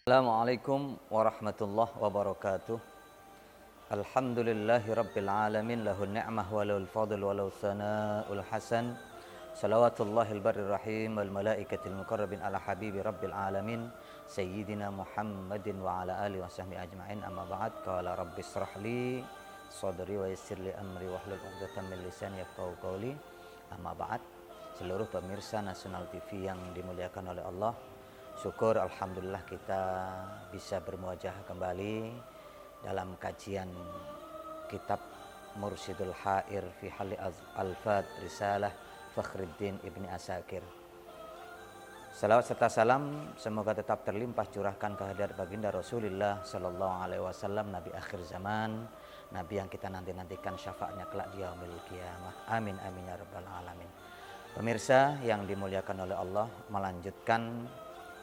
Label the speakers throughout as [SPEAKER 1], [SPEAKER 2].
[SPEAKER 1] Assalamualaikum warahmatullahi wabarakatuh. Alhamdulillahi rabbil alamin, lahun ni'mah walul fadl walul sana'ul hasan. Salawatullahil barrir rahim wal malaikatil muqarrabin ala habibi rabbil alamin sayyidina Muhammadin wa ala alihi wa sahbihi ajma'in. Amma ba'd. Qala rabbi israh li sadri wa yassir li amri wahlul 'uqdatam min lisani yafqahu qawli. Amma ba'd. Seluruh pemirsa Nasional TV yang dimuliakan oleh Allah, syukur alhamdulillah kita bisa bermuajah kembali dalam kajian kitab Mursyidul Hair fi Halli Alfad Risalah Fakhruddin Ibni Asakir. Salawat serta salam semoga tetap terlimpah curahkan kehadirat baginda Rasulullah sallallahu alaihi wasallam, nabi akhir zaman, nabi yang kita nanti-nantikan syafaatnya kelak di yaumil qiyamah. Amin amin ya rabbal alamin. Pemirsa yang dimuliakan oleh Allah, melanjutkan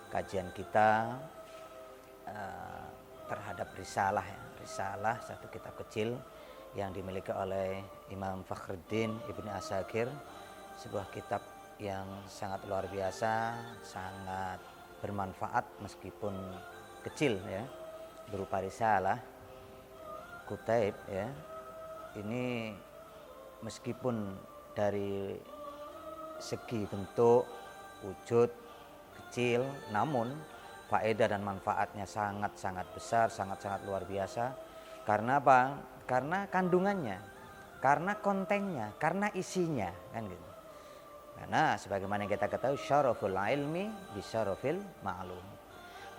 [SPEAKER 1] kajian kita terhadap risalah satu kitab kecil yang dimiliki oleh Imam Fakhruddin Ibni Asakir, sebuah kitab yang sangat luar biasa, sangat bermanfaat meskipun kecil ya, berupa risalah kutaib ya. Ini meskipun dari segi bentuk, wujud kecil, namun faedah dan manfaatnya sangat-sangat besar, sangat-sangat luar biasa. Karena apa? Karena kandungannya, karena kontennya, karena isinya, kan gitu. Karena sebagaimana yang kita ketahui, syaraful ilmi bisyarafil ma'lum.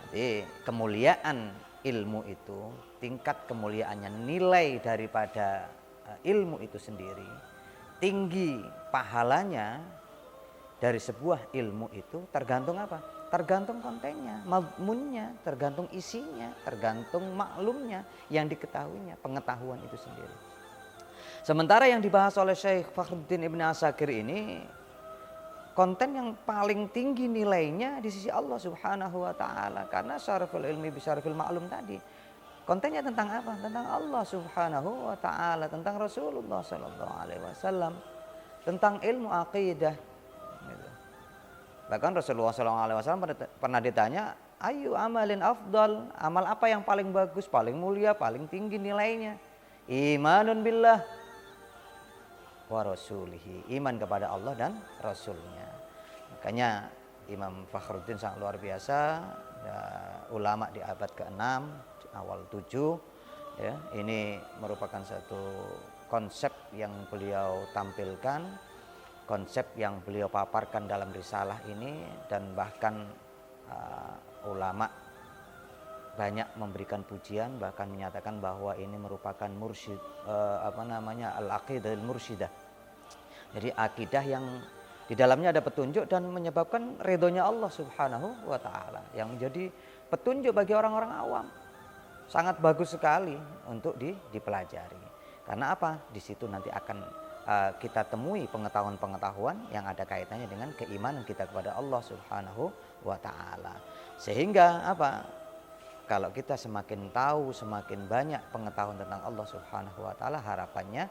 [SPEAKER 1] Jadi kemuliaan ilmu itu, tingkat kemuliaannya, nilai daripada ilmu itu sendiri, tinggi pahalanya dari sebuah ilmu itu tergantung apa? Tergantung kontennya, madmunnya, tergantung isinya, tergantung maklumnya yang diketahuinya, pengetahuan itu sendiri. Sementara yang dibahas oleh Syekh Fakhruddin Ibni Asakir ini konten yang paling tinggi nilainya di sisi Allah Subhanahu wa taala, karena syaraful ilmi bisyarafil ma'lum tadi. Kontennya tentang apa? Tentang Allah Subhanahu wa taala, tentang Rasulullah sallallahu alaihi wasallam, tentang ilmu akidah. Bahkan Rasulullah SAW pernah ditanya, ayu amalin afdal, amal apa yang paling bagus, paling mulia, paling tinggi nilainya? Imanun billah wa rasulihi, iman kepada Allah dan Rasulnya. Makanya Imam Fakhruddin sangat luar biasa ya, ulama di abad ke-6 awal 7 ya. Ini merupakan satu konsep yang beliau tampilkan, konsep yang beliau paparkan dalam risalah ini, dan bahkan ulama banyak memberikan pujian, bahkan menyatakan bahwa ini merupakan mursyid al-aqidah al-mursyidah. Jadi akidah yang di dalamnya ada petunjuk dan menyebabkan ridhonya Allah Subhanahu wa taala, yang menjadi petunjuk bagi orang-orang awam. Sangat bagus sekali untuk dipelajari. Karena apa? Di situ nanti akan kita temui pengetahuan-pengetahuan yang ada kaitannya dengan keimanan kita kepada Allah Subhanahu wa taala. Sehingga apa? Kalau kita semakin tahu, semakin banyak pengetahuan tentang Allah Subhanahu wa taala, harapannya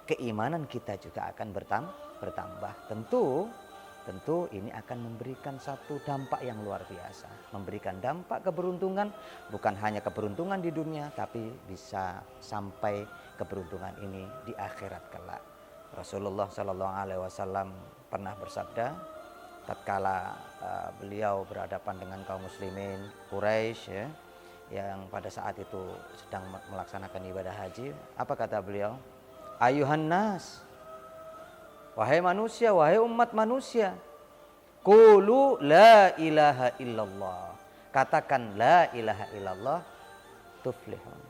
[SPEAKER 1] keimanan kita juga akan bertambah. Tentu ini akan memberikan satu dampak yang luar biasa, memberikan dampak keberuntungan, bukan hanya keberuntungan di dunia, tapi bisa sampai keberuntungan ini di akhirat kelak. Rasulullah Sallallahu Alaihi Wasallam pernah bersabda, tatkala beliau berhadapan dengan kaum muslimin Quraisy ya, yang pada saat itu sedang melaksanakan ibadah haji, apa kata beliau? Ayuhan nas, wahai manusia, wahai umat manusia, qulu la ilaha illallah, katakan la ilaha illallah tuflihun.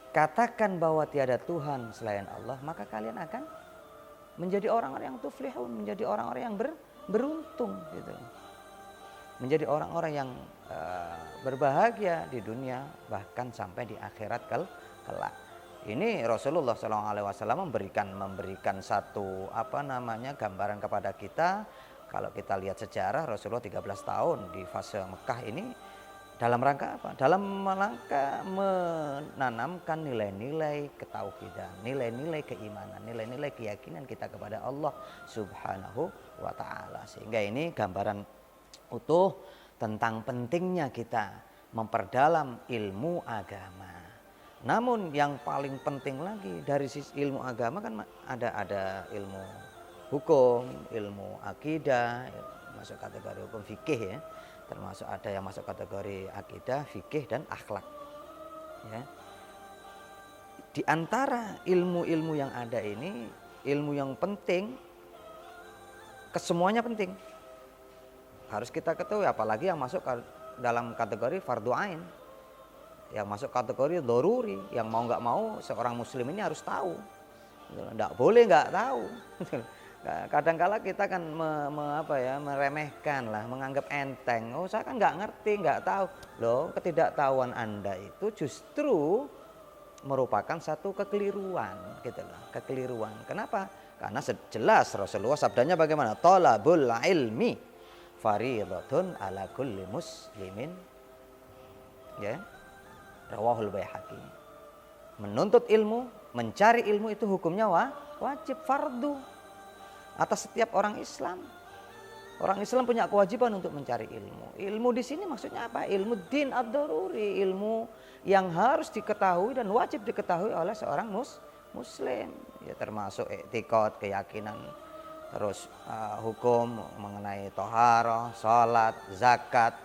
[SPEAKER 1] Katakan bahwa tiada Tuhan selain Allah, maka kalian akan menjadi orang-orang yang tuflihun, menjadi orang-orang yang beruntung gitu. Menjadi orang-orang yang berbahagia di dunia, bahkan sampai di akhirat kelak. Ini Rasulullah SAW memberikan satu gambaran kepada kita. Kalau kita lihat sejarah, Rasulullah 13 tahun di fase Mekah ini dalam rangka apa? Dalam rangka menanamkan nilai-nilai ketauhidan, nilai-nilai keimanan, nilai-nilai keyakinan kita kepada Allah Subhanahu wa taala. Sehingga ini gambaran utuh tentang pentingnya kita memperdalam ilmu agama. Namun yang paling penting lagi dari sisi ilmu agama kan ada ilmu hukum, ilmu akidah, masuk kategori hukum fikih ya. Termasuk ada yang masuk kategori akidah, fikih dan akhlak. Ya. Di antara ilmu-ilmu yang ada ini, ilmu yang penting, kesemuanya penting. Harus kita ketahui, apalagi yang masuk dalam kategori fardu ain, yang masuk kategori doruri, yang mau nggak mau seorang muslim ini harus tahu, nggak boleh nggak tahu. Kadang-kala kita kan meremehkan lah, menganggap enteng. Oh saya kan nggak ngerti, nggak tahu. Loh, ketidaktahuan Anda itu justru merupakan satu kekeliruan, gitu loh, kekeliruan. Kenapa? Karena jelas Rasulullah sabdanya bagaimana? Thalabul ilmi fardhatun ala kulli muslimin. Ya. Rawahul Baihaqi. Menuntut ilmu, mencari ilmu itu hukumnya wajib, fardu atas setiap orang Islam. Orang Islam punya kewajiban untuk mencari ilmu. Ilmu di sini maksudnya apa? Ilmu din ad-daruri, ilmu yang harus diketahui dan wajib diketahui oleh seorang muslim. Ya termasuk i'tiqad, keyakinan, terus hukum mengenai thaharah, salat, zakat,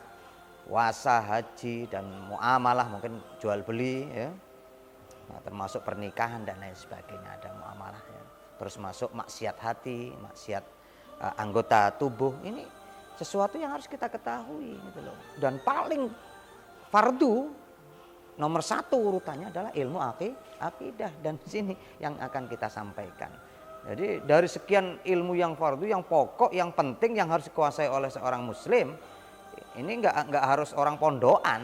[SPEAKER 1] puasa, haji, dan muamalah, mungkin jual beli ya. Nah, termasuk pernikahan dan lain sebagainya, ada muamalah ya. Terus masuk maksiat hati, maksiat anggota tubuh. Ini sesuatu yang harus kita ketahui gitu loh. Dan paling fardu nomor 1 urutannya adalah ilmu akidah, dan di sini yang akan kita sampaikan. Jadi dari sekian ilmu yang fardu, yang pokok, yang penting, yang harus dikuasai oleh seorang muslim, ini nggak harus orang pondokan.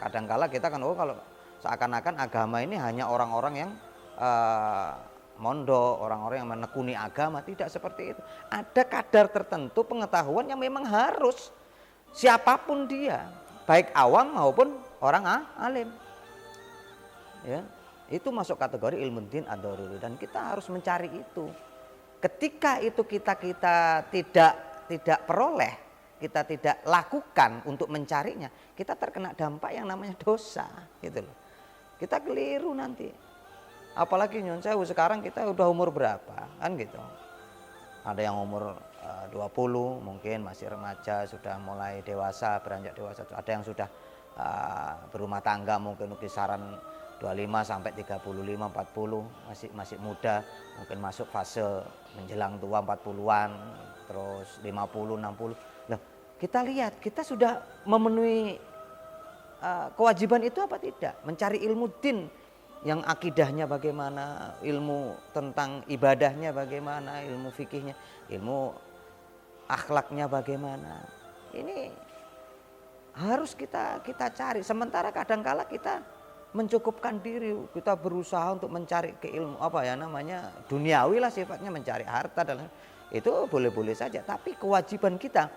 [SPEAKER 1] Kadangkala kita kan kalau seakan-akan agama ini hanya orang-orang yang mondok, orang-orang yang menekuni agama. Tidak seperti itu. Ada kadar tertentu pengetahuan yang memang harus siapapun dia, baik awam maupun orang alim. Ya, itu masuk kategori ilmu din ad-daruri dan kita harus mencari itu. Ketika itu kita tidak peroleh, kita tidak lakukan untuk mencarinya, kita terkena dampak yang namanya dosa, gitu loh. Kita keliru nanti. Apalagi nyon sewu sekarang kita udah umur berapa, kan gitu. Ada yang umur 20 mungkin masih remaja, sudah mulai dewasa, beranjak dewasa. Ada yang sudah berumah tangga, mungkin kisaran 25 sampai 35, 40, masih muda, mungkin masuk fase menjelang tua 40-an, terus 50, 60. Nah, kita lihat kita sudah memenuhi kewajiban itu apa tidak? Mencari ilmu din yang akidahnya bagaimana, ilmu tentang ibadahnya bagaimana, ilmu fikihnya, ilmu akhlaknya bagaimana. Ini harus kita cari. Sementara kadangkala kita mencukupkan diri, kita berusaha untuk mencari keilmu duniawi lah sifatnya, mencari harta dan itu boleh-boleh saja. Tapi kewajiban kita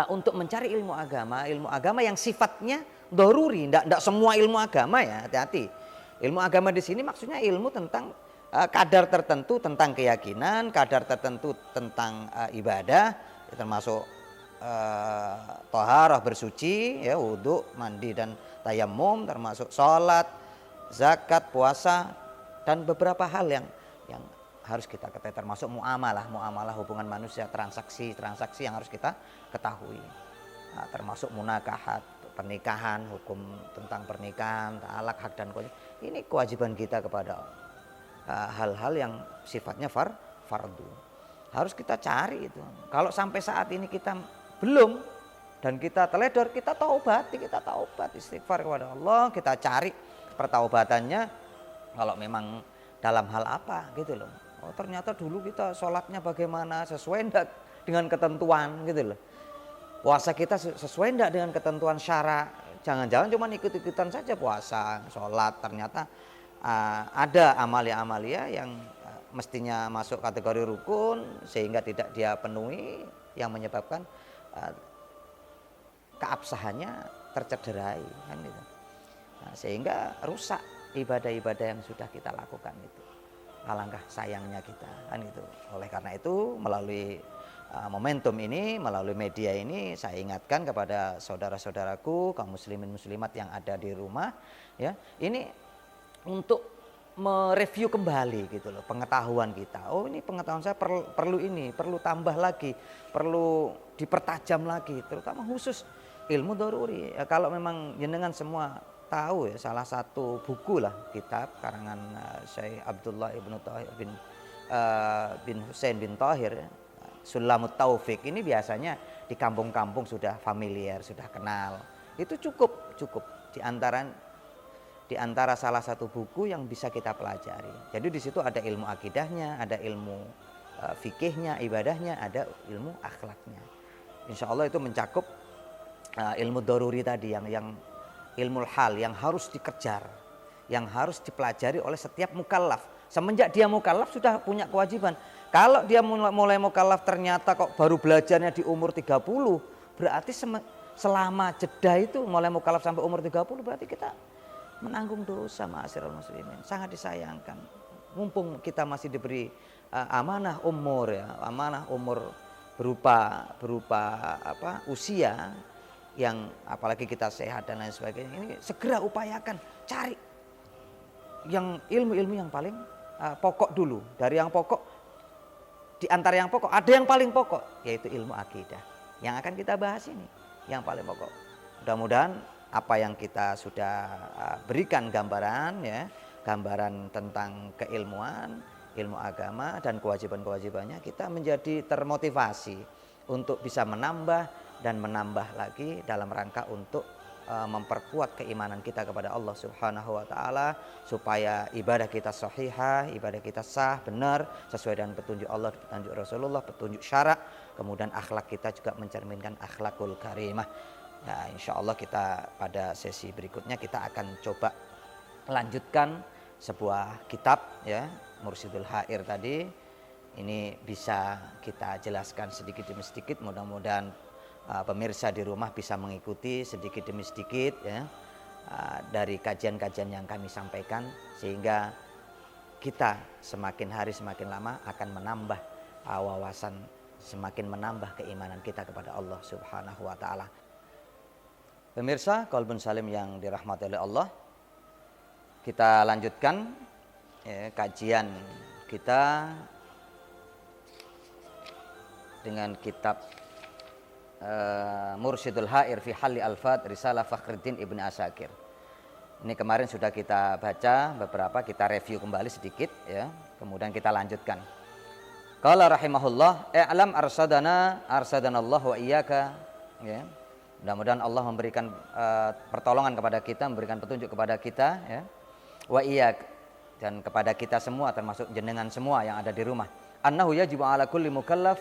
[SPEAKER 1] untuk mencari ilmu agama yang sifatnya doruri, tidak semua ilmu agama ya, hati-hati. Ilmu agama di sini maksudnya ilmu tentang kadar tertentu tentang keyakinan, kadar tertentu tentang ibadah, termasuk thaharah bersuci, ya wudhu, mandi dan tayamum, termasuk sholat, zakat, puasa, dan beberapa hal yang harus kita ketahui, termasuk muamalah hubungan manusia, transaksi yang harus kita ketahui. Nah, termasuk munakahat, pernikahan, hukum tentang pernikahan, talak, hak dan kewajiban. Ini kewajiban kita kepada hal-hal yang sifatnya fardu. Harus kita cari itu. Kalau sampai saat ini kita belum dan kita teledor, kita taubat, istighfar kepada Allah, kita cari pertaubatannya. Kalau memang dalam hal apa gitu loh. Oh ternyata dulu kita sholatnya bagaimana, sesuai enggak dengan ketentuan gitu loh. Puasa kita sesuai enggak dengan ketentuan syara. Jangan-jangan cuma ikut-ikutan saja puasa, sholat, ternyata ada amalia-amalia yang mestinya masuk kategori rukun sehingga tidak dia penuhi, yang menyebabkan keabsahannya tercederai kan gitu. Nah, sehingga rusak ibadah-ibadah yang sudah kita lakukan itu. Alangkah sayangnya kita kan itu. Oleh karena itu melalui momentum ini, melalui media ini, saya ingatkan kepada saudara-saudaraku kaum muslimin muslimat yang ada di rumah, ya, ini untuk mereview kembali gitu loh pengetahuan kita. Oh, ini pengetahuan saya perlu ini, perlu tambah lagi, perlu dipertajam lagi, terutama khusus ilmu daruri. Ya, kalau memang jenengan semua tahu ya, salah satu buku lah, kitab karangan Syekh Abdullah ibnu Tahir bin Husain bin Tahir, ya, Sulamut Taufik, ini biasanya di kampung-kampung sudah familiar, sudah kenal. Itu cukup di antara salah satu buku yang bisa kita pelajari. Jadi di situ ada ilmu akidahnya, ada ilmu fikihnya, ibadahnya, ada ilmu akhlaknya. Insya Allah itu mencakup ilmu daruri tadi, yang ilmu hal yang harus dikejar, yang harus dipelajari oleh setiap mukallaf. Semenjak dia mukallaf sudah punya kewajiban. Kalau dia mulai mukallaf ternyata kok baru belajarnya di umur 30, berarti selama jeda itu mulai mukallaf sampai umur 30 berarti kita menanggung dosa, ma'asyiral muslimin. Sangat disayangkan. Mumpung kita masih diberi amanah umur, ya, amanah umur berupa usia yang apalagi kita sehat dan lain sebagainya. Ini segera upayakan cari yang ilmu-ilmu yang paling pokok dulu. Dari yang pokok, di antara yang pokok ada yang paling pokok, yaitu ilmu akidah yang akan kita bahas ini, yang paling pokok. Mudah-mudahan apa yang kita sudah berikan gambaran, ya, gambaran tentang keilmuan, ilmu agama dan kewajiban-kewajibannya, kita menjadi termotivasi untuk bisa menambah dan menambah lagi dalam rangka untuk memperkuat keimanan kita kepada Allah Subhanahu wa taala, supaya ibadah kita sahihah, ibadah kita sah, benar, sesuai dengan petunjuk Allah, petunjuk Rasulullah, petunjuk syarak, kemudian akhlak kita juga mencerminkan akhlakul karimah. Nah, insya Allah kita pada sesi berikutnya kita akan coba lanjutkan sebuah kitab, ya, Mursyidul Hair tadi. Ini bisa kita jelaskan sedikit demi sedikit, mudah-mudahan pemirsa di rumah bisa mengikuti sedikit demi sedikit, ya, dari kajian-kajian yang kami sampaikan, sehingga kita semakin hari semakin lama akan menambah wawasan, semakin menambah keimanan kita kepada Allah Subhanahu wa taala. Pemirsa Qalbun Salim yang dirahmati oleh Allah, kita lanjutkan, ya, kajian kita dengan kitab Mursyidul Hair fi Halli Alfat Risalah Fakhruddin Ibn Asakir. Ini kemarin sudah kita baca beberapa, kita review kembali sedikit, ya, kemudian kita lanjutkan. Qala rahimahullah, i'lam arsadanallah wa iyyaka, ya. Mudah-mudahan Allah memberikan pertolongan kepada kita, memberikan petunjuk kepada kita, ya. Wa iyyak, dan kepada kita semua, termasuk jenengan semua yang ada di rumah. Annahu yajibu ala kulli mukallaf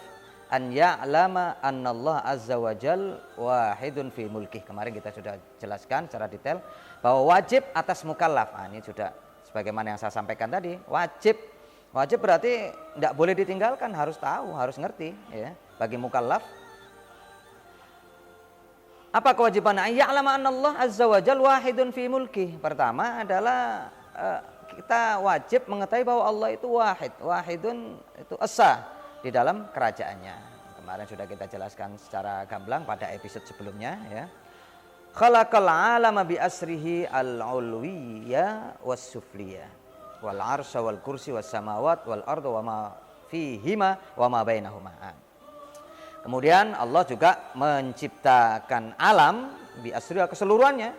[SPEAKER 1] an ya'lama annallah azza wa jal wahidun fi mulkih. Kemarin kita sudah jelaskan secara detail bahwa wajib atas mukallaf. Ini sudah sebagaimana yang saya sampaikan tadi, wajib berarti tidak boleh ditinggalkan, harus tahu, harus ngerti, ya, bagi mukallaf. Apa kewajiban? Ya'lama annallah azza wa jal wahidun fi mulkih. Pertama adalah kita wajib mengetahui bahwa Allah itu wahidun itu esa di dalam kerajaannya. Kemarin sudah kita jelaskan secara gamblang pada episode sebelumnya, ya. Khalaqal alama bi asrihi al-ulwiyya was-sufliyya wal arsya wal kursi was samawat wal ardu wa ma fihima wa ma bainahuma. Kemudian Allah juga menciptakan alam bi asriha keseluruhannya,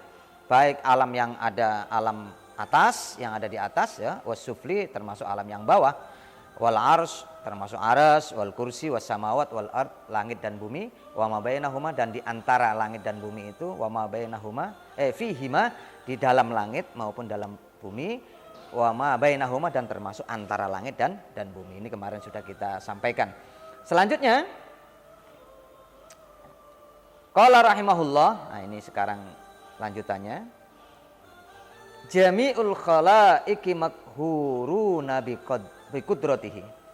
[SPEAKER 1] baik alam yang ada, alam atas yang ada di atas, ya, was-sufli termasuk alam yang bawah, wal arsy termasuk aras, wal kursi was samawat wal ard, langit dan bumi, wa ma bainahuma, dan di antara langit dan bumi itu, wa ma bainahuma fihima, di dalam langit maupun dalam bumi, wa ma bainahuma, dan termasuk antara langit dan bumi. Ini kemarin sudah kita sampaikan. Selanjutnya qala rahimahullah, nah ini sekarang lanjutannya. Jami'ul khalaiqi makhuruna bi qudratihi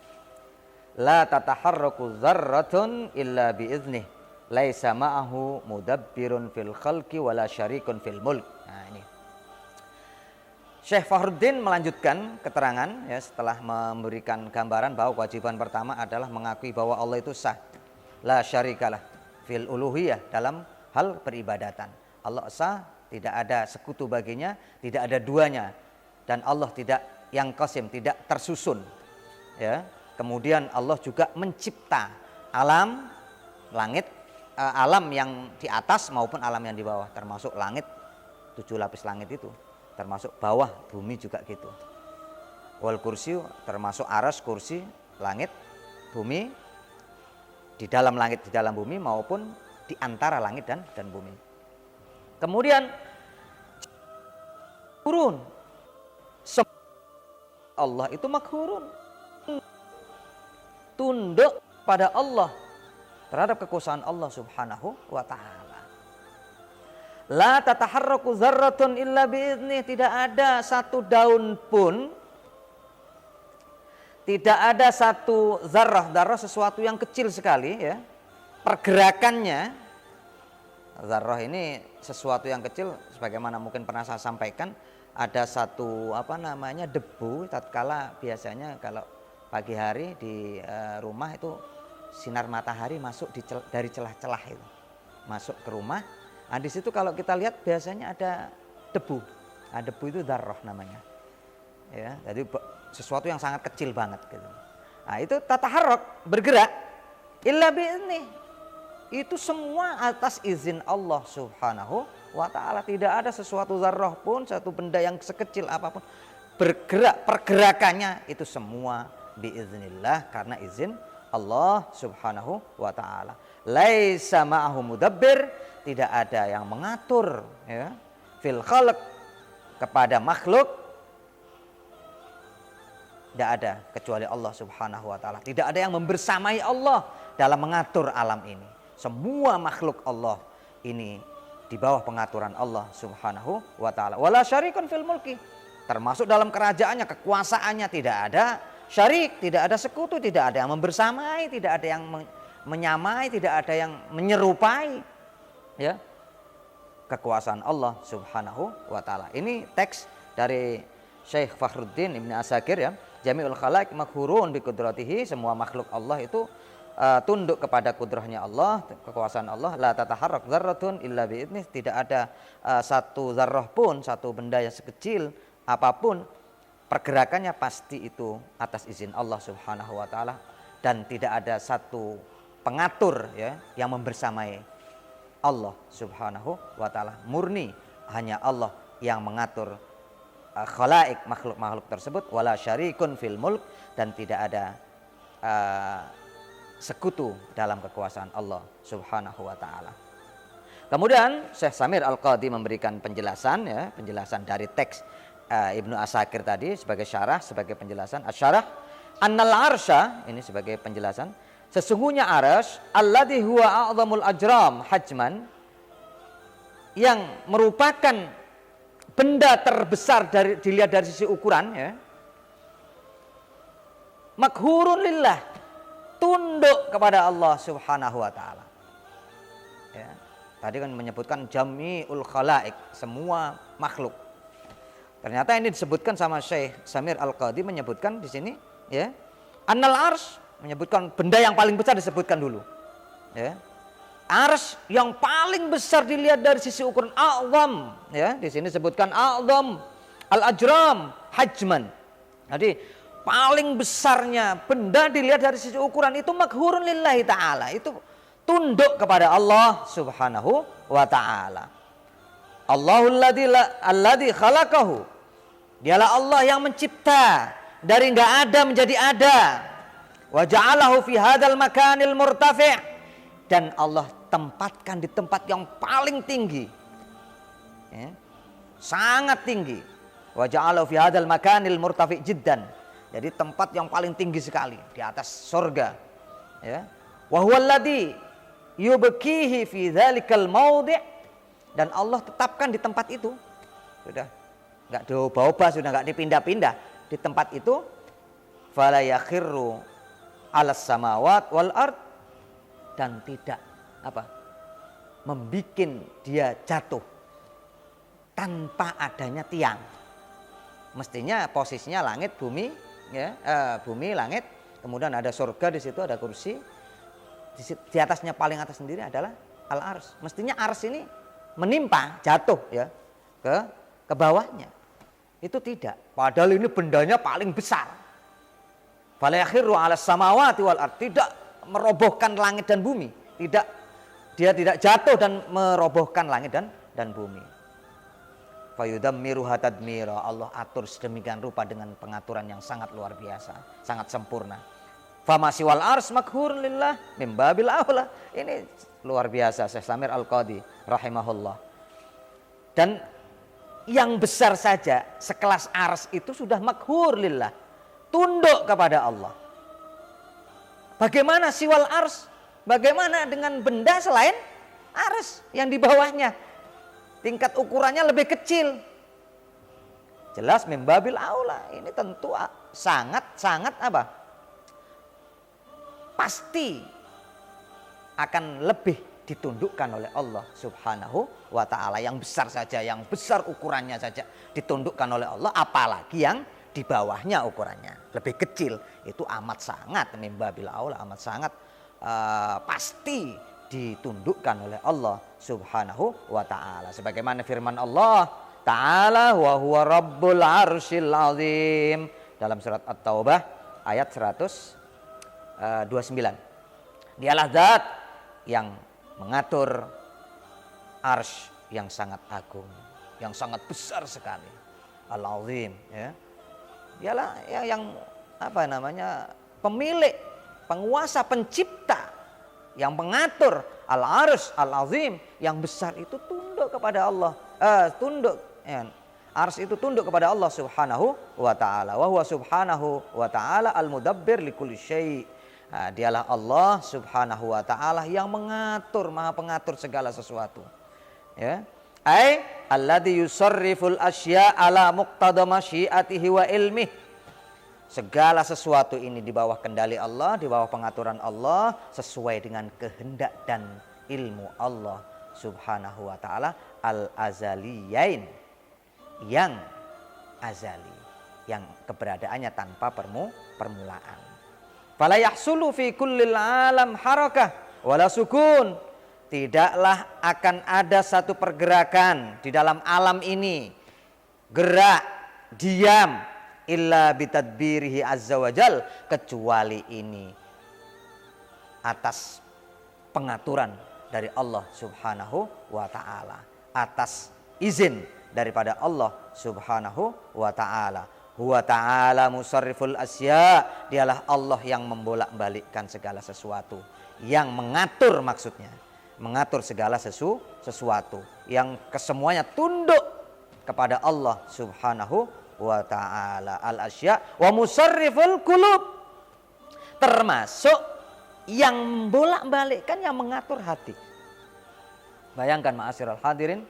[SPEAKER 1] la tataharraku dzarratun illa bi iznih laisa ma'ahu mudabbirun fil khalqi wala syarikun fil mulk. Nah, ini Syekh Fakhruddin melanjutkan keterangan, ya, setelah memberikan gambaran bahwa kewajiban pertama adalah mengakui bahwa Allah itu sah, la syarikalah fil uluhiyah, dalam hal peribadatan. Allah esa, tidak ada sekutu baginya, tidak ada duanya, dan Allah tidak yang qasim, tidak tersusun. Ya. Kemudian Allah juga mencipta alam langit, alam yang di atas maupun alam yang di bawah, termasuk langit, 7 lapis langit itu, termasuk bawah bumi juga gitu. Wal kursi, termasuk aras, kursi, langit, bumi, di dalam langit, di dalam bumi maupun di antara langit dan bumi. Kemudian turun, Allah itu makhurun, tunduk pada Allah, terhadap kekuasaan Allah subhanahu wa ta'ala. La tataharraku zarratun illa bi'idnih, tidak ada satu daun pun, tidak ada satu zarrah, sesuatu yang kecil sekali ya, pergerakannya. Zarrah ini sesuatu yang kecil, sebagaimana mungkin pernah saya sampaikan, ada satu debu, tatkala biasanya kalau pagi hari di rumah itu sinar matahari masuk dari celah-celah itu masuk ke rumah. Nah, di situ kalau kita lihat biasanya ada debu. Nah, debu itu dzarrah namanya. Ya, jadi sesuatu yang sangat kecil banget gitu. Nah, itu tataharrak, bergerak, illa bi'izni. Itu semua atas izin Allah subhanahu wa ta'ala. Tidak ada sesuatu zarrah pun, satu benda yang sekecil apapun bergerak, pergerakannya itu semua biiznillah, karena izin Allah subhanahu wa ta'ala. Laisa ma'ahu mudabbir, tidak ada yang mengatur ya, fil khalq, kepada makhluk, tidak ada kecuali Allah subhanahu wa ta'ala. Tidak ada yang membersamai Allah dalam mengatur alam ini. Semua makhluk Allah ini di bawah pengaturan Allah subhanahu wa ta'ala. Wala syarikun fil mulki, termasuk dalam kerajaannya, kekuasaannya tidak ada syarik, tidak ada sekutu, tidak ada yang membersamai, tidak ada yang menyamai, tidak ada yang menyerupai ya kekuasaan Allah subhanahu wa ta'ala. Ini teks dari Syekh Fakhruddin Ibn Asakir ya, Jami'ul Khalaiq makhurun bi qudratihi, semua makhluk Allah itu tunduk kepada kudrahnya Allah, kekuasaan Allah. La tataharrak dzarratun illa bi'idnih, tidak ada satu zarrah pun, satu benda yang sekecil apapun, pergerakannya pasti itu atas izin Allah subhanahu wa ta'ala, dan tidak ada satu pengatur ya yang membersamai Allah subhanahu wa ta'ala. Murni hanya Allah yang mengatur khalaik, makhluk-makhluk tersebut. Wala syarikun fil mulk, dan tidak ada sekutu dalam kekuasaan Allah subhanahu wa ta'ala. Kemudian Syekh Samir Al-Qadhi memberikan penjelasan ya, penjelasan dari teks Ibnu Asakir tadi sebagai syarah, sebagai penjelasan. Asyarah annal arsya, ini sebagai penjelasan, sesungguhnya arsy alladzi huwa a'zamul ajram hajman, yang merupakan benda terbesar dari dilihat dari sisi ukuran ya, makhurun lillah, tunduk kepada Allah subhanahu wa ta'ala ya. Tadi kan menyebutkan jami'ul khalaik, semua makhluk. Ternyata ini disebutkan sama Syekh Samir Al-Qadhi, menyebutkan di sini ya, annal arsy, menyebutkan benda yang paling besar disebutkan dulu ya. Arsy yang paling besar dilihat dari sisi ukuran, a'zam ya, di sini disebutkan a'zam al-ajram hajman. Jadi paling besarnya benda dilihat dari sisi ukuran itu makhurun lillahi ta'ala, itu tunduk kepada Allah subhanahu wa ta'ala. Allahul alladzi khalaqahu, dialah Allah yang mencipta dari enggak ada menjadi ada. Wa ja'alahu fi hadzal makanil murtafi', dan Allah tempatkan di tempat yang paling tinggi ya, sangat tinggi. Wa ja'alahu fi hadzal makanil murtafi' jiddan, jadi tempat yang paling tinggi sekali di atas surga ya. Wa huwal ladzi yubkihi fi dzalikal maudhi', dan Allah tetapkan di tempat itu, sudah enggak diubah-ubah, sudah enggak dipindah-pindah di tempat itu. Fala yakhirru 'alas samawat wal ard, dan tidak membikin dia jatuh tanpa adanya tiang. Mestinya posisinya langit bumi ya, bumi langit, kemudian ada surga di situ, ada kursi. di atasnya paling atas sendiri adalah al-ars. Mestinya ars ini menimpa, jatuh ya ke bawahnya. Itu tidak. Padahal ini bendanya paling besar. Fala yakhiru 'alas samawati wal ard, tidak merobohkan langit dan bumi. Dia tidak jatuh dan merobohkan langit dan bumi. Fayudammiruha tadmira. Allah atur sedemikian rupa dengan pengaturan yang sangat luar biasa, sangat sempurna. Fama siwal ars makhurun lillah mim babil aula. Ini luar biasa Syekh Samir Al-Qadhi rahimahullah. Dan yang besar saja sekelas ars itu sudah makhur lillah, tunduk kepada Allah. Bagaimana siwal ars? Bagaimana dengan benda selain ars yang di bawahnya? Tingkat ukurannya lebih kecil. Jelas membabil aula. Ini tentu sangat apa? Pasti akan lebih ditundukkan oleh Allah Subhanahu wa ta'ala. Yang besar saja, yang besar ukurannya saja ditundukkan oleh Allah, apalagi yang di bawahnya ukurannya lebih kecil. Itu amat sangat membabil aula, amat sangat pasti ditundukkan oleh Allah Subhanahu wa ta'ala. Sebagaimana firman Allah ta'ala wa huwa rabbul arsyil azim dalam surat At-Taubah ayat 129. Dialah zat yang mengatur arsy yang sangat agung, yang sangat besar sekali, al-azim ya. Dialah yang pemilik, penguasa, pencipta, yang mengatur al-arsy al-azim yang besar itu tunduk kepada Allah. Arsy itu tunduk kepada Allah Subhanahu wa ta'ala. Wa huwa subhanahu wa ta'ala al-mudabbir likulli syai'. Dialah Allah Subhanahu wa ta'ala yang mengatur, maha pengatur segala sesuatu. Ya. Alladzi yusarriful asya' ala muqtada masyiatihi wa ilmih. Segala sesuatu ini di bawah kendali Allah, di bawah pengaturan Allah, sesuai dengan kehendak dan ilmu Allah Subhanahu wa ta'ala al-azaliyain, yang azali, yang keberadaannya tanpa permulaan. Fala yahsulu fi kullil alam harakah wala sukun. Tidaklah akan ada satu pergerakan di dalam alam ini, gerak, diam, illa bitadbirihi azza wajal, kecuali ini atas pengaturan dari Allah Subhanahu wa ta'ala, atas izin daripada Allah Subhanahu wa ta'ala. Huwa ta'ala musarriful asya, dialah Allah yang membolak-balikkan segala sesuatu, yang mengatur, maksudnya mengatur segala sesuatu, yang kesemuanya tunduk kepada Allah Subhanahu wa ta'ala. Al-asya wa musarriful qulub, termasuk yang membolak-balikkan, yang mengatur hati. Bayangkan ma'asyiral hadirin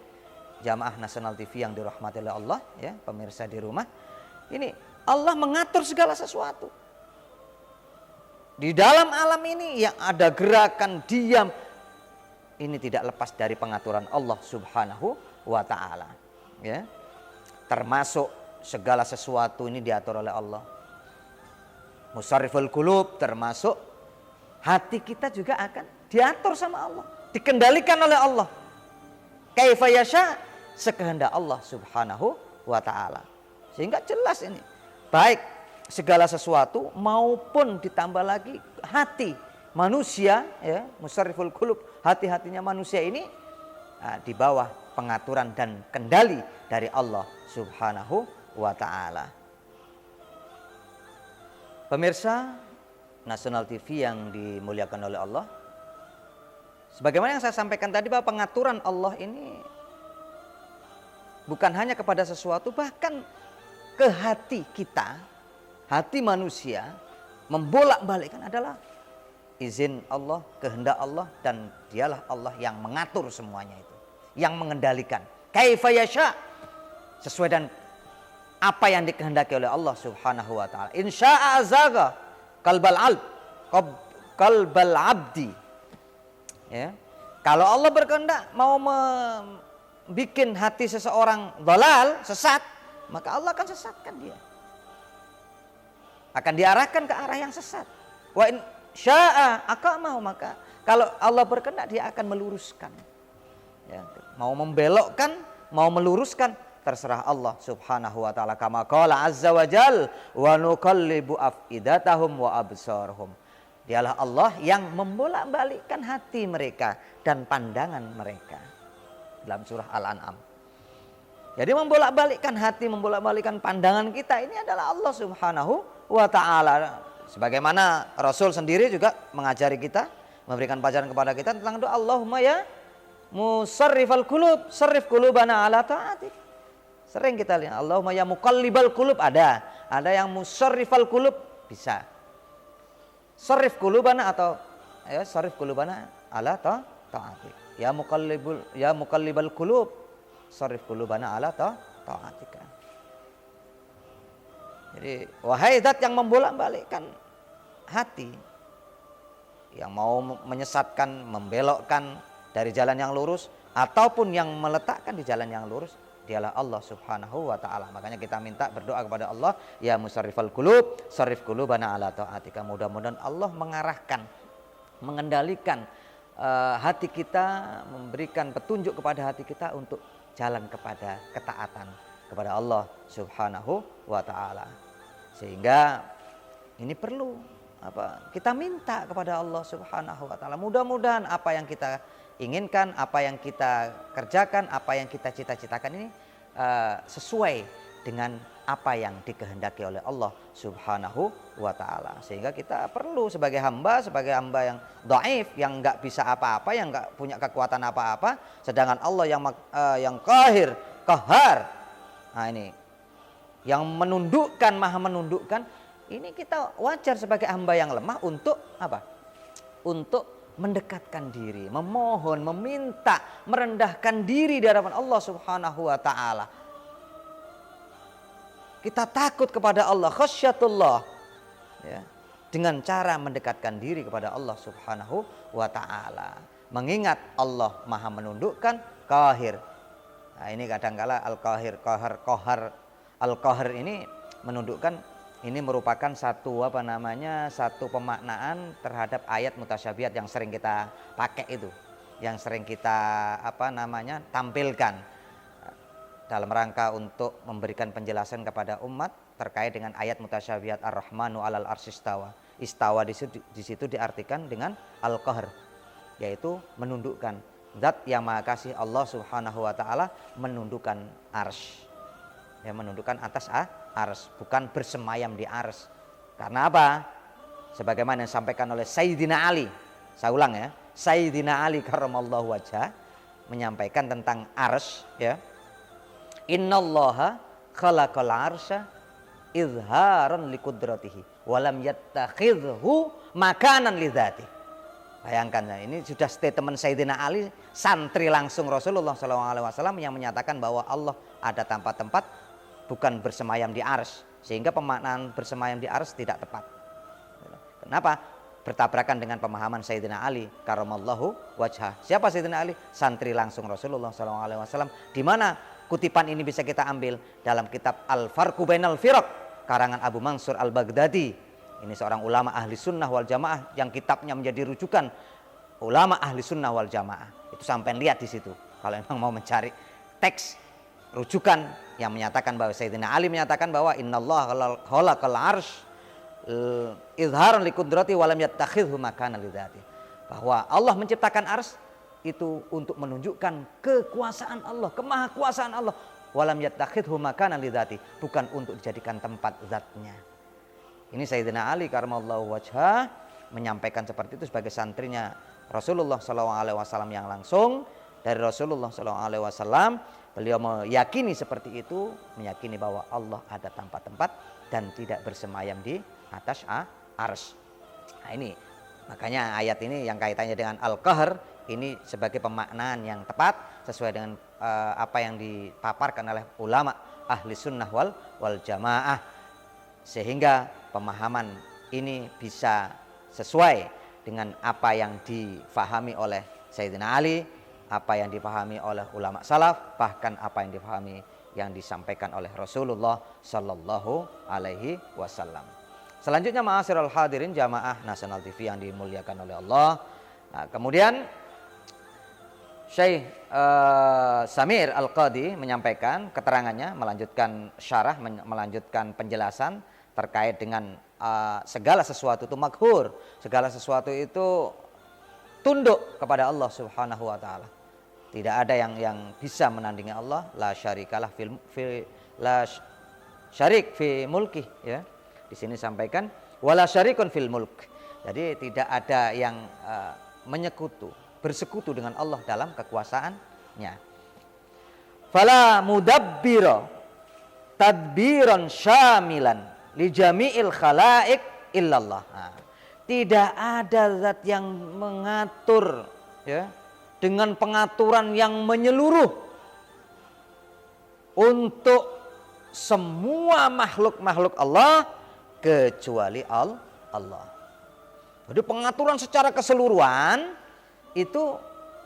[SPEAKER 1] jamaah Nasional TV yang dirahmati oleh Allah ya, pemirsa di rumah. Ini Allah mengatur segala sesuatu. Di dalam alam ini yang ada gerakan, diam, ini tidak lepas dari pengaturan Allah Subhanahu wa ta'ala ya. Termasuk segala sesuatu ini diatur oleh Allah. Musarriful qulub, termasuk hati kita juga akan diatur sama Allah, dikendalikan oleh Allah. Kaifa yasha, sekehendak Allah Subhanahu wa ta'ala. Sehingga jelas ini, baik segala sesuatu maupun ditambah lagi hati manusia ya, musarriful qulub, hati-hatinya manusia ini di bawah pengaturan dan kendali dari Allah Subhanahu wa ta'ala. Pemirsa Nasional TV yang dimuliakan oleh Allah, sebagaimana yang saya sampaikan tadi bahwa pengaturan Allah ini bukan hanya kepada sesuatu, bahkan ke hati kita, hati manusia, membolak-balikkan adalah izin Allah, kehendak Allah, dan dialah Allah yang mengatur semuanya itu, yang mengendalikan. Kaifa yasha, sesuai dengan apa yang dikehendaki oleh Allah Subhanahu wa ta'ala. Insya'a azaga qalbal abdi. Ya. Kalau Allah berkehendak mau membuat hati seseorang dalal, sesat, maka Allah akan sesatkan dia, akan diarahkan ke arah yang sesat. Wa in syaa aqamahu, maka Kalau Allah berkehendak dia akan meluruskan. Ya, mau membelokkan, mau meluruskan, terserah Allah Subhanahu wa taala. Kama qala azza wa jal wa nuqallibu afidatahum wa absarhum. Dialah Allah yang membolak-balikkan hati mereka dan pandangan mereka. Dalam surah Al-An'am. Jadi membolak-balikkan hati, membolak-balikkan pandangan kita ini adalah Allah Subhanahu wa taala. Sebagaimana Rasul sendiri juga mengajari kita, memberikan pelajaran kepada kita tentang doa Allahumma ya musarrifal qulub, sarrif qulubana ala ta'atik. Sering kita lihat Allahumma ya muqallibal qulub, ada yang musarrifal qulub bisa. Sarrif qulubana atau ya sarrif qulubana ala ta'atik. Ya muqallibal qulub, sarrif qulubana ala ta'atika. Jadi wahai zat yang membolak-balikkan hati, yang mau menyesatkan, membelokkan dari jalan yang lurus ataupun yang meletakkan di jalan yang lurus, dialah Allah Subhanahu wa taala. Makanya kita minta berdoa kepada Allah, ya musarrifal qulub, sarrif qulubana ala taatika. Mudah-mudahan Allah mengarahkan, mengendalikan hati kita, memberikan petunjuk kepada hati kita untuk jalan kepada ketaatan kepada Allah Subhanahu wa taala. Sehingga ini perlu kita minta kepada Allah Subhanahu wa taala. Mudah-mudahan apa yang kita inginkan, apa yang kita kerjakan, apa yang kita cita-citakan ini sesuai dengan apa yang dikehendaki oleh Allah Subhanahu wa taala. Sehingga kita perlu sebagai hamba yang dhaif, yang enggak bisa apa-apa, yang enggak punya kekuatan apa-apa, sedangkan Allah yang qahar. Nah, ini yang menundukkan, maha menundukkan. Ini kita wajar sebagai hamba yang lemah untuk apa? Untuk mendekatkan diri, memohon, meminta, merendahkan diri di hadapan Allah Subhanahu wa taala. Kita takut kepada Allah, khasyatullah. Ya, dengan cara mendekatkan diri kepada Allah Subhanahu wa taala. Mengingat Allah maha menundukkan, qahir. Nah, ini kadangkala al-qahar ini menundukkan, ini merupakan satu pemaknaan terhadap ayat mutasyabihat yang sering kita pakai itu, yang sering kita tampilkan dalam rangka untuk memberikan penjelasan kepada umat terkait dengan ayat mutasyabihat ar-Rahmanu 'alal arsy istawa. Istawa di situ diartikan dengan al-qahr, yaitu menundukkan. Zat yang maha kasih Allah Subhanahu wa taala menundukkan arsy. Ya, menundukkan atas arsy, bukan bersemayam di arsy. Karena apa? Sebagaimana yang disampaikan oleh Sayyidina Ali. Saya ulang ya. Sayyidina Ali karramallahu wajhah menyampaikan tentang arsy, ya. Innallaha khalaqal arsya izharan liqudratihi wa lam yattakhidhu makanan lidzatihi. Bayangkan, ini sudah statement Sayyidina Ali, santri langsung Rasulullah SAW, yang menyatakan bahwa Allah ada tanpa tempat, bukan bersemayam di arsy. Sehingga pemaknaan bersemayam di arsy tidak tepat. Kenapa? Bertabrakan dengan pemahaman Sayyidina Ali karramallahu wajhah. Siapa Sayyidina Ali? Santri langsung Rasulullah SAW. Di mana kutipan ini bisa kita ambil? Dalam kitab Al-Farqu Bainal Firaq karangan Abu Mansur Al-Baghdadi. Ini seorang ulama ahli sunnah wal jamaah yang kitabnya menjadi rujukan ulama ahli sunnah wal jamaah. Itu sampai lihat di situ. Kalau memang mau mencari teks rujukan yang menyatakan bahwa Sayyidina Ali menyatakan bahwa innallaha khalaqal arsy izharan liqudrati wa lam yattakhidhu makanan lidzati. Bahwa Allah menciptakan arsy itu untuk menunjukkan kekuasaan Allah, kemahakuasaan Allah. Wa lam yattakhidhu makanan lidzati, bukan untuk dijadikan tempat zatnya. Ini Sayyidina Ali karramallahu wajhah menyampaikan seperti itu sebagai santrinya Rasulullah SAW yang langsung dari Rasulullah SAW. Beliau meyakini seperti itu, meyakini bahwa Allah ada tanpa tempat dan tidak bersemayam di atas arsy. Nah, ini makanya ayat ini yang kaitannya dengan al-qahr ini sebagai pemaknaan yang tepat sesuai dengan apa yang dipaparkan oleh ulama ahli sunnah wal jamaah. Sehingga pemahaman ini bisa sesuai dengan apa yang difahami oleh Sayyidina Ali, apa yang dipahami oleh ulama salaf, bahkan apa yang dipahami yang disampaikan oleh Rasulullah Sallallahu Alaihi Wasallam. Selanjutnya, ma'asyiral hadirin jamaah Nasional TV yang dimuliakan oleh Allah, Nah, kemudian Syekh Samir Al-Qadi menyampaikan keterangannya, melanjutkan syarah, melanjutkan penjelasan terkait dengan segala sesuatu itu maghur, segala sesuatu itu tunduk kepada Allah Subhanahu wa taala. Tidak ada yang bisa menandingi Allah, la syarikalah la syarik fi mulki, ya. Di sini sampaikan wala syarikun fil mulk. Jadi tidak ada yang bersekutu dengan Allah dalam kekuasaannya. Fala mudabbira tadbiran syamilan li jami'il khalaik illallah. Nah, tidak ada zat yang mengatur, ya, dengan pengaturan yang menyeluruh untuk semua makhluk-makhluk Allah kecuali Allah. Jadi pengaturan secara keseluruhan itu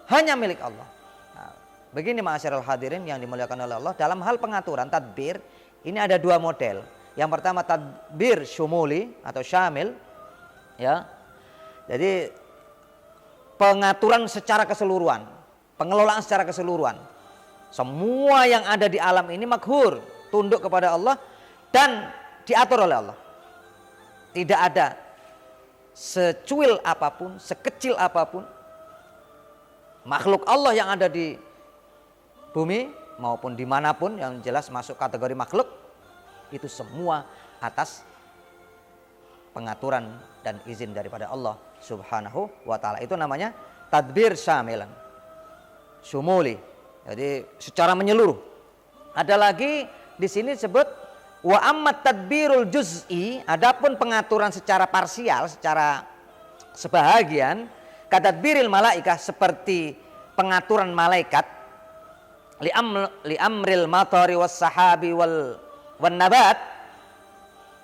[SPEAKER 1] hanya milik Allah. Nah, begini ma'asyiral hadirin yang dimuliakan oleh Allah, dalam hal pengaturan tadbir ini ada dua model. Yang pertama tadbir syumuli atau syamil, ya. Jadi pengaturan secara keseluruhan, pengelolaan secara keseluruhan. Semua yang ada di alam ini maghur, tunduk kepada Allah dan diatur oleh Allah. Tidak ada secuil apapun, sekecil apapun makhluk Allah yang ada di bumi maupun dimanapun yang jelas masuk kategori makhluk, itu semua atas pengaturan dan izin daripada Allah Subhanahu wa ta'ala. Itu namanya tadbir syamilan syumuli, jadi secara menyeluruh. Ada lagi di sini disebut wa ammat tadbirul juz'i, adapun pengaturan secara parsial, secara sebahagian, katadbiril malaikah, seperti pengaturan malaikat li amril matari was sahabi wan nabat,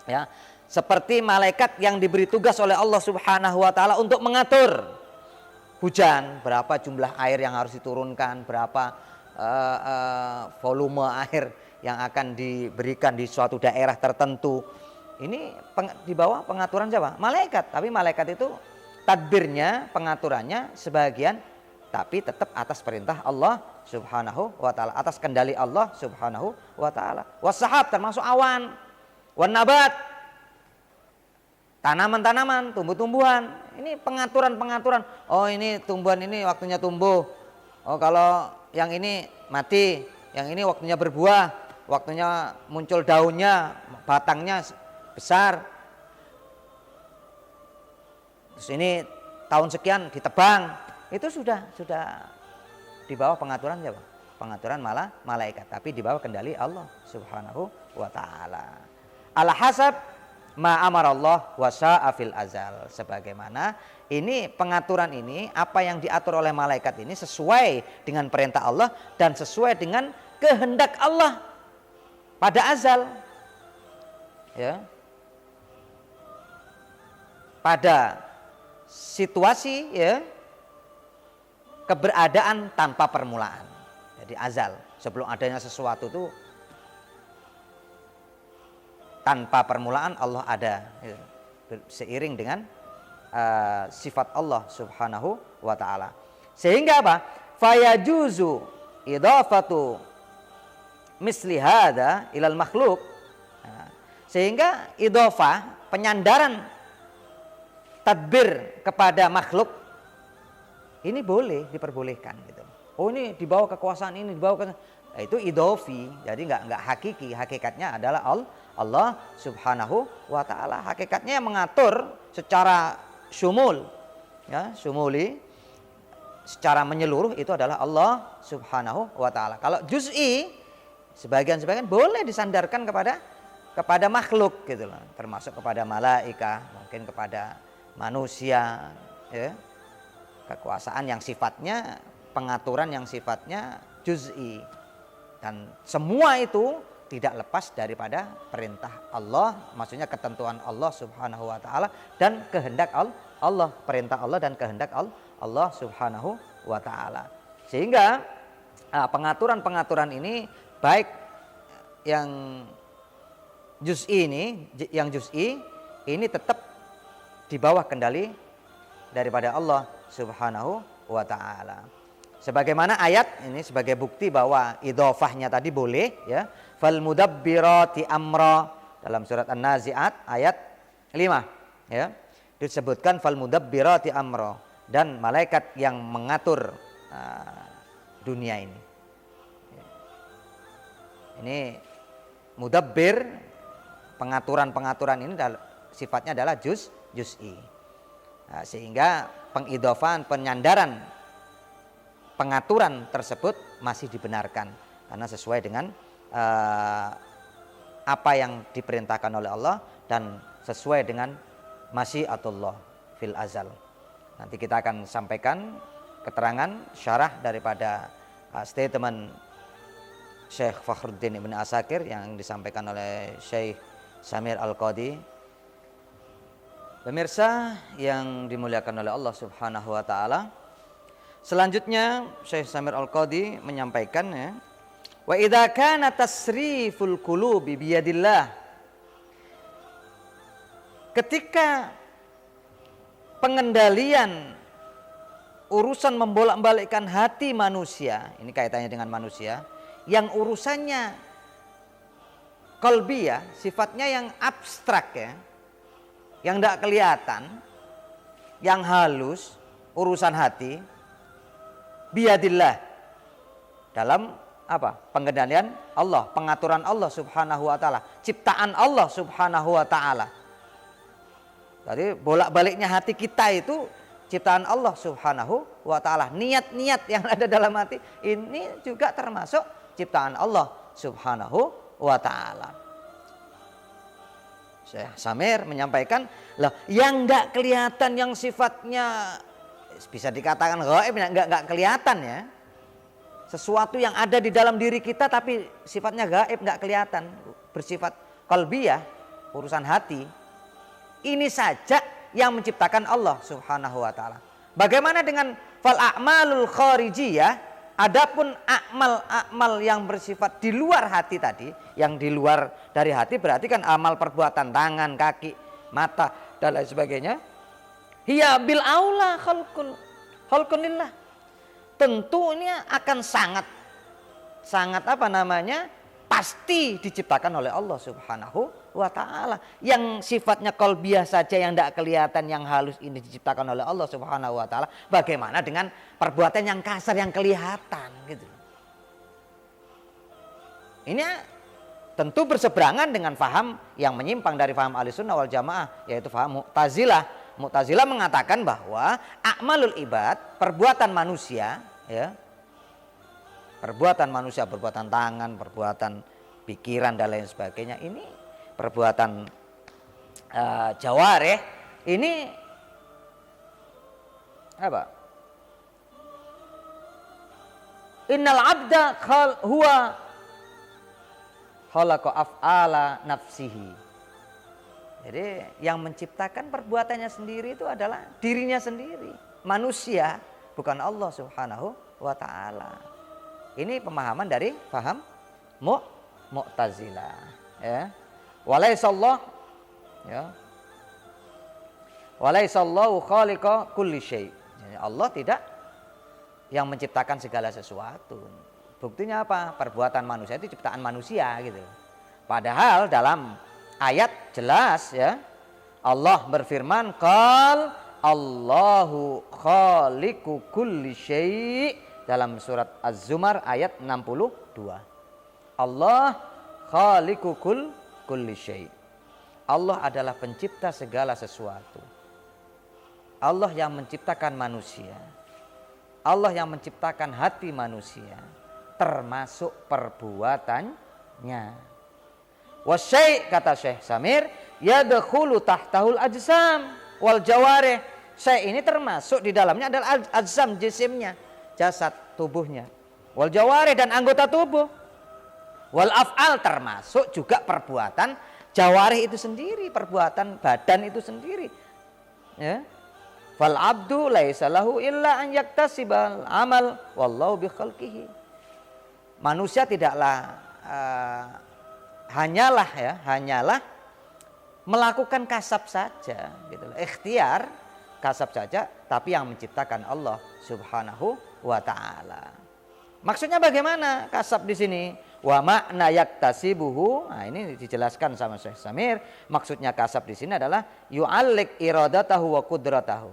[SPEAKER 1] ya, seperti malaikat yang diberi tugas oleh Allah Subhanahu wa taala untuk mengatur hujan, berapa jumlah air yang harus diturunkan, berapa volume air yang akan diberikan di suatu daerah tertentu. Ini di bawah pengaturan siapa? Malaikat. Tapi malaikat itu tadbirnya, pengaturannya sebagian, tapi tetap atas perintah Allah Subhanahu wa taala, atas kendali Allah Subhanahu wa taala. Wasahab termasuk awan, wan nabat, tanaman-tanaman, tumbuh-tumbuhan. Ini pengaturan-pengaturan. Oh, ini tumbuhan ini waktunya tumbuh. Oh, kalau yang ini mati, yang ini waktunya berbuah, waktunya muncul daunnya, batangnya besar. Terus ini tahun sekian ditebang. Itu sudah di bawah pengaturan siapa? Pengaturan malaikat, tapi di bawah kendali Allah Subhanahu wa taala. Ala hasab ma amarallah wa sya'a fil azal. Sebagaimana ini pengaturan ini, apa yang diatur oleh malaikat ini sesuai dengan perintah Allah dan sesuai dengan kehendak Allah pada azal, ya, pada situasi, ya, keberadaan tanpa permulaan. Jadi azal, sebelum adanya sesuatu itu tanpa permulaan Allah ada, ya, seiring dengan sifat Allah Subhanahu wa taala. Sehingga apa? Fayajuzu idhafatu misli hadza ilal makhluk. Nah, sehingga idhofah, penyandaran tadbir kepada makhluk ini boleh, diperbolehkan gitu. Oh, ini di bawah kekuasaan ini, di bawah kekuasaan. Itu idhofi, jadi enggak hakiki. Hakikatnya adalah Allah Subhanahu wa taala. Hakikatnya yang mengatur secara syumul, ya, syumuli, secara menyeluruh itu adalah Allah Subhanahu wa taala. Kalau juz'i, sebagian boleh disandarkan kepada makhluk gitu loh, termasuk kepada malaikah, mungkin kepada manusia, ya. Kekuasaan yang sifatnya, pengaturan yang sifatnya juz'i, dan semua itu tidak lepas daripada perintah Allah, maksudnya ketentuan Allah Subhanahu wa taala dan kehendak Allah, perintah Allah dan kehendak Allah Subhanahu wa taala. Sehingga pengaturan-pengaturan ini, baik yang juz'i ini tetap di bawah kendali daripada Allah Subhanahu wa ta'ala. Sebagaimana ayat ini sebagai bukti bahwa idhofahnya tadi boleh ya. Fal mudabbirati amra dalam surat An-Nazi'at ayat 5 ya. Disebutkan fal mudabbirati amra, dan malaikat yang mengatur dunia ini. Ini mudabbir, pengaturan ini sifatnya adalah juz'i. Nah, sehingga pengidhofan, penyandaran pengaturan tersebut masih dibenarkan karena sesuai dengan apa yang diperintahkan oleh Allah dan sesuai dengan masyiatullah fil azal. Nanti kita akan sampaikan keterangan syarah daripada statement Syekh Fakhruddin Ibn Asakir yang disampaikan oleh Syekh Samir Al-Qadi. Pemirsa yang dimuliakan oleh Allah Subhanahu wa taala, selanjutnya Syekh Samir Al-Qadi menyampaikan ya, wa idza kana tasriful qulubi biyadillah, ketika pengendalian urusan membolak-balikkan hati manusia, ini kaitannya dengan manusia yang urusannya qalbiyah, sifatnya yang abstrak ya, yang tidak kelihatan, yang halus, urusan hati, biyadillah, dalam apa? Pengendalian Allah, pengaturan Allah Subhanahu wa taala, ciptaan Allah Subhanahu wa taala. Tadi bolak-baliknya hati kita itu ciptaan Allah Subhanahu wa taala. Niat-niat yang ada dalam hati ini juga termasuk ciptaan Allah Subhanahu wa taala. Syekh Samir menyampaikan, lah yang enggak kelihatan, yang sifatnya bisa dikatakan gaib, enggak kelihatan ya. Sesuatu yang ada di dalam diri kita tapi sifatnya gaib, enggak kelihatan, bersifat qalbiyah, urusan hati. Ini saja yang menciptakan Allah Subhanahu wa taala. Bagaimana dengan fal a'malul kharijiyah? Adapun amal-amal yang bersifat di luar hati tadi, yang di luar dari hati berarti kan amal perbuatan tangan, kaki, mata dan lain sebagainya. Hiya bil aula khalqun lillah. Tentu ini akan sangat apa namanya? Pasti diciptakan oleh Allah Subhanahu wa taala. Yang sifatnya qalbiyah saja, yang tidak kelihatan, yang halus ini diciptakan oleh Allah Subhanahu wa taala. Bagaimana dengan perbuatan yang kasar, yang kelihatan gitu. Ini tentu berseberangan dengan faham yang menyimpang dari faham Ahlussunnah wal Jamaah, yaitu faham Mu'tazilah. Mu'tazilah mengatakan bahwa a'malul ibad, perbuatan manusia ya, perbuatan manusia, perbuatan tangan, perbuatan pikiran dan lain sebagainya, ini perbuatan jawareh, ini apa? Innal abda huwa khalaqa af'ala nafsihi. Jadi yang menciptakan perbuatannya sendiri itu adalah dirinya sendiri, manusia, bukan Allah Subhanahu wa taala. Ini pemahaman dari paham Mu'tazilah ya. Walaisallahu ya. Walaisallahu khaliqa kulli syai'. Allah tidak yang menciptakan segala sesuatu. Buktinya apa? Perbuatan manusia itu ciptaan manusia gitu. Padahal dalam ayat jelas ya, Allah berfirman, qal Allahu khaliqu kulli syai', dalam surat Az-Zumar ayat 62. Allah khaliqu kulli syai'. Allah adalah pencipta segala sesuatu. Allah yang menciptakan manusia. Allah yang menciptakan hati manusia, termasuk perbuatannya. Wasyai', kata Syekh Samir, yadkhulu tahtahul ajsam wal jawarih. Syai' ini termasuk di dalamnya adalah ajsam, jisimnya, jasad, tubuhnya. Wal jawarih, dan anggota tubuh. Wal af'al, termasuk juga perbuatan jawarih itu sendiri, perbuatan badan itu sendiri. Ya. Fal abdu laisa lahu illa an yaktasibal amal wallahu bi khalqihi. Manusia tidaklah hanyalah melakukan kasab saja gitu loh. Ikhtiar kasab saja, tapi yang menciptakan Allah Subhanahu wa taala. Maksudnya bagaimana kasab di sini? Wa makna yaktasibuhu. Nah, ini dijelaskan sama Syekh Samir. Maksudnya kasab di sini adalah yu'alliq iradatahu wa qudratahu.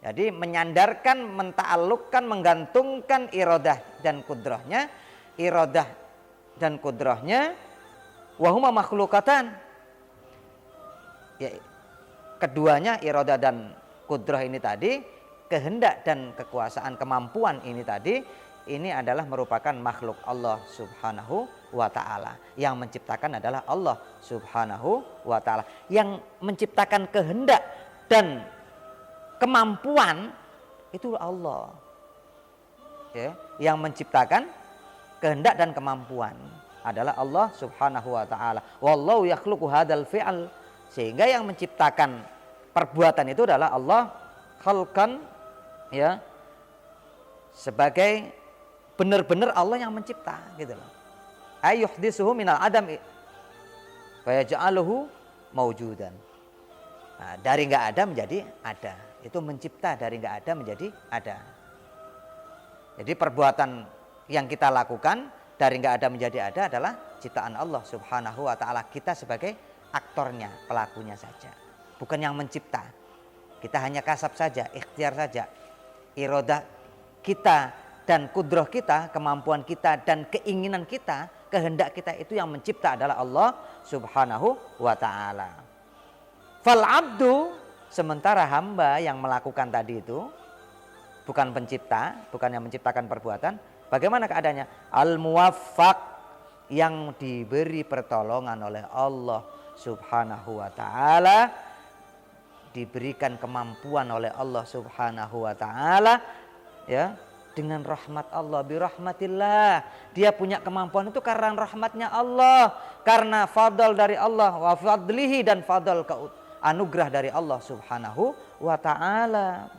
[SPEAKER 1] Jadi menyandarkan, menta'alluqkan, menggantungkan iradah dan kudrahnya. Iradah dan kudrahnya wa huma makhlukatan. Ya, keduanya iradah dan kudrah ini tadi, kehendak dan kekuasaan, kemampuan ini tadi, ini adalah merupakan makhluk Allah Subhanahu wa ta'ala. Yang menciptakan adalah Allah Subhanahu wa ta'ala. Yang menciptakan kehendak dan kemampuan itu Allah. Ya, yang menciptakan kehendak dan kemampuan adalah Allah Subhanahu wa ta'ala. Wallahu yakhluqu hadzal fi'al. Sehingga yang menciptakan perbuatan itu adalah Allah khalqan, ya, sebagai benar-benar Allah yang mencipta gitu loh. Ayyuhditsuhu minal adam fa yaj'aluhu mawjudan. Nah, dari enggak ada menjadi ada. Itu mencipta dari enggak ada menjadi ada. Jadi perbuatan yang kita lakukan dari enggak ada menjadi ada adalah ciptaan Allah Subhanahu wa taala. Kita sebagai aktornya, pelakunya saja. Bukan yang mencipta. Kita hanya kasab saja, ikhtiar saja. Iradah kita dan kudrah kita, kemampuan kita dan keinginan kita, kehendak kita itu yang mencipta adalah Allah Subhanahu wa ta'ala. Fal abdu, sementara hamba yang melakukan tadi itu bukan pencipta, bukan yang menciptakan perbuatan. Bagaimana keadaannya? Al muwaffaq, yang diberi pertolongan oleh Allah Subhanahu wa ta'ala, diberikan kemampuan oleh Allah Subhanahu wa ta'ala, ya, dengan rahmat Allah, birahmatillah. Dia punya kemampuan itu karena rahmatnya Allah, karena fadl dari Allah, wa fadlihi, dan fadl anugerah dari Allah Subhanahu wa ta'ala.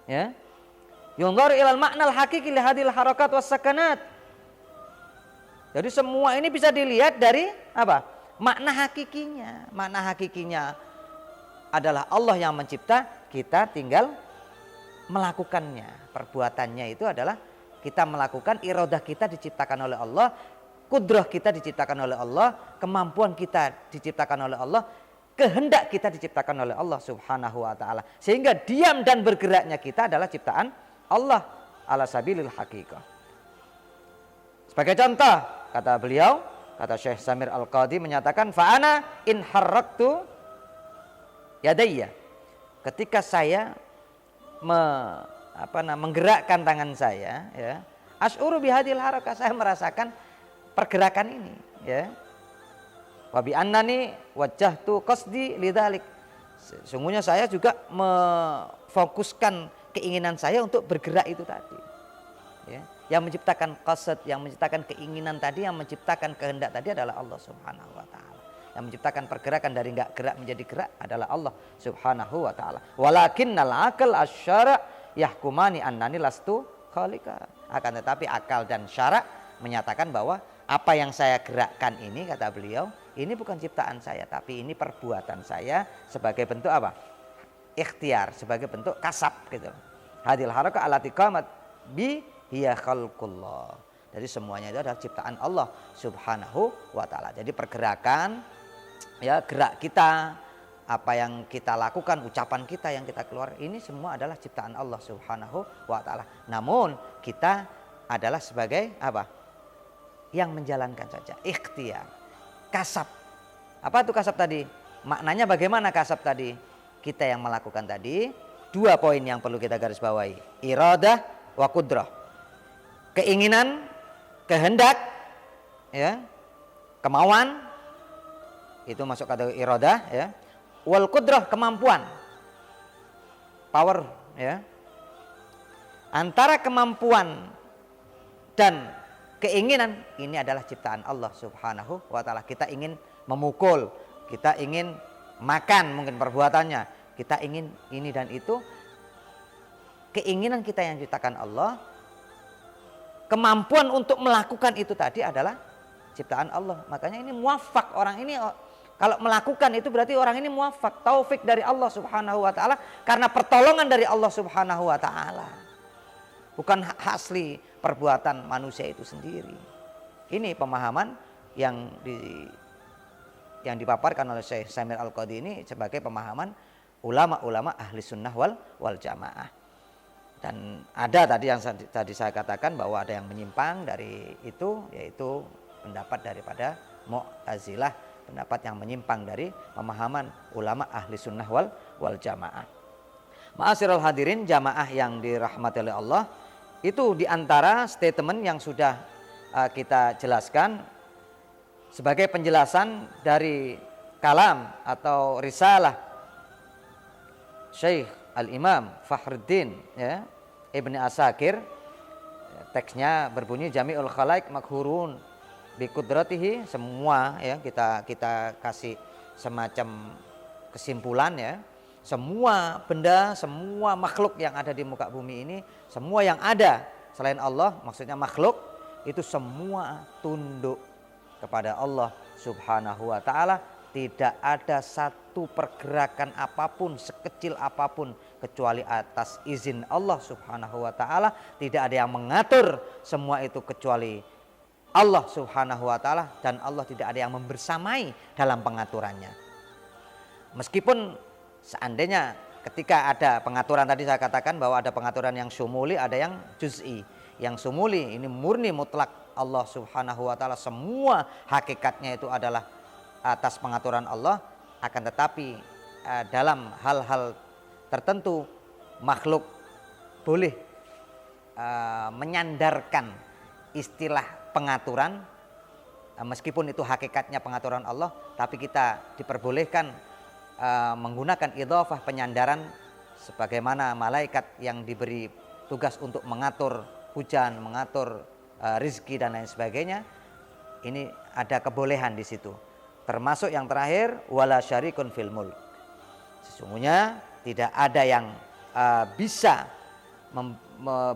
[SPEAKER 1] Ya. Yunzar ilal maknal hakiki li hadil harakat was sakanat. Jadi semua ini bisa dilihat dari apa? Makna hakikinya. Makna hakikinya adalah Allah yang mencipta, kita tinggal melakukannya. Perbuatannya itu adalah kita melakukan, iradah kita diciptakan oleh Allah, kudrah kita diciptakan oleh Allah, kemampuan kita diciptakan oleh Allah, kehendak kita diciptakan oleh Allah Subhanahu wa ta'ala. Sehingga diam dan bergeraknya kita adalah ciptaan Allah ala sabilil haqiqah. Sebagai contoh, kata beliau, kata Syekh Samir Al-Qadhi menyatakan, fa'ana in harraktu yadayya. Ketika saya menggerakkan tangan saya, ya, asy'uru bihadil harakah, saya merasakan pergerakan ini, ya. Wa bi annani wajjahtu qasdi lidzalik. Sesungguhnya saya juga memfokuskan keinginan saya untuk bergerak itu tadi. Ya. Yang menciptakan qasd, yang menciptakan keinginan tadi, yang menciptakan kehendak tadi adalah Allah Subhanahu wa ta'ala. Yang menciptakan pergerakan dari enggak gerak menjadi gerak adalah Allah Subhanahu wa ta'ala. Walakinnal aql asy-syara' yahkumani annani lastu khaliqa. Akan tetapi akal dan syara' menyatakan bahwa apa yang saya gerakkan ini, kata beliau, ini bukan ciptaan saya, tapi ini perbuatan saya sebagai bentuk apa? Ikhtiar, sebagai bentuk kasab gitu. Hadil harakah allati qamat bi hiya khalqullah. Jadi semuanya itu adalah ciptaan Allah Subhanahu wa ta'ala. Jadi pergerakan, ya, gerak kita, apa yang kita lakukan, ucapan kita yang kita keluar, ini semua adalah ciptaan Allah Subhanahu wa ta'ala. Namun kita adalah sebagai apa? Yang menjalankan saja, ikhtiar, kasab. Apa itu kasab tadi? Maknanya bagaimana kasab tadi? Kita yang melakukan tadi, 2 poin yang perlu kita garis bawahi. Iradah wa qudrah. Keinginan, kehendak, ya, kemauan, itu masuk kategori iradah, ya. Wal qudrah, kemampuan, power, ya. Antara kemampuan dan keinginan ini adalah ciptaan Allah Subhanahu wa ta'ala. Kita ingin memukul, kita ingin makan, mungkin perbuatannya, kita ingin ini dan itu, keinginan kita yang diciptakan Allah. Kemampuan untuk melakukan itu tadi adalah ciptaan Allah. Makanya ini muwaffaq, orang ini Kalau melakukan itu berarti orang ini muwafaq, taufik dari Allah Subhanahu wa taala karena pertolongan dari Allah Subhanahu wa taala. Bukan asli perbuatan manusia itu sendiri. Ini pemahaman yang dipaparkan oleh Syekh Samir Al-Qadhi ini sebagai pemahaman ulama-ulama ahli sunnah wal jamaah. Dan ada tadi yang tadi saya katakan bahwa ada yang menyimpang dari itu, yaitu pendapat daripada Mu'tazilah, pendapat yang menyimpang dari pemahaman ulama ahli sunnah wal jamaah. Ma'asyiral hadirin jamaah yang dirahmati oleh Allah, itu diantara statement yang sudah kita jelaskan sebagai penjelasan dari kalam atau risalah Syekh Al-Imam Fakhruddin ya, Ibni Asakir. Teksnya berbunyi Jami'ul Khalaik Makhurun Bikudratihi. Semua ya kita kasih semacam kesimpulan ya. Semua benda, semua makhluk yang ada di muka bumi ini, semua yang ada selain Allah, maksudnya makhluk, itu semua tunduk kepada Allah Subhanahu wa taala. Tidak ada satu pergerakan apapun, sekecil apapun, kecuali atas izin Allah Subhanahu wa taala. Tidak ada yang mengatur semua itu kecuali Allah Subhanahu wa taala, dan Allah tidak ada yang membersamai dalam pengaturannya. Meskipun seandainya ketika ada pengaturan, tadi saya katakan bahwa ada pengaturan yang syumuli, ada yang juz'i. Yang syumuli ini murni mutlak Allah Subhanahu wa taala, semua hakikatnya itu adalah atas pengaturan Allah. Akan tetapi dalam hal-hal tertentu makhluk boleh menyandarkan istilah pengaturan, meskipun itu hakikatnya pengaturan Allah, tapi kita diperbolehkan menggunakan idhofah, penyandaran, sebagaimana malaikat yang diberi tugas untuk mengatur hujan, mengatur rizki dan lain sebagainya. Ini ada kebolehan di situ. Termasuk yang terakhir, wala syarikun fil mulk. Sesungguhnya tidak ada yang bisa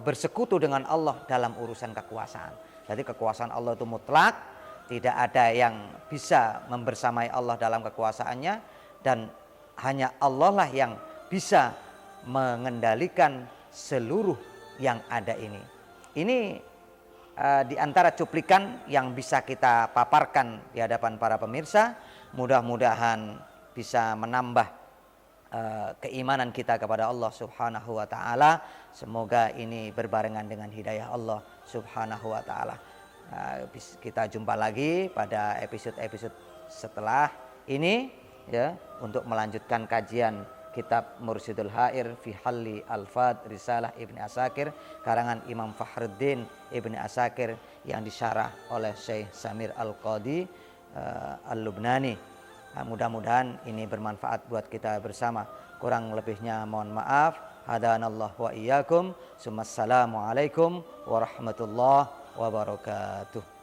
[SPEAKER 1] bersekutu dengan Allah dalam urusan kekuasaan. Jadi kekuasaan Allah itu mutlak, tidak ada yang bisa membersamai Allah dalam kekuasaannya, dan hanya Allah lah yang bisa mengendalikan seluruh yang ada ini. Ini di antara cuplikan yang bisa kita paparkan di hadapan para pemirsa. Mudah-mudahan bisa menambah keimanan kita kepada Allah Subhanahu wa taala. Semoga ini berbarengan dengan hidayah Allah Subhanahu wa taala. Kita jumpa lagi pada episode-episode setelah ini ya, untuk melanjutkan kajian kitab Mursyidul Hair fi Halli Alfad Risalah Ibni Asakir karangan Imam Fakhruddin Ibni Asakir yang disyarah oleh Syekh Samir Al-Qadhi Al-Lubnani. Mudah-mudahan ini bermanfaat buat kita bersama. Kurang lebihnya mohon maaf. Hadanallah wa iyyakum. Assalamualaikum warahmatullahi wabarakatuh.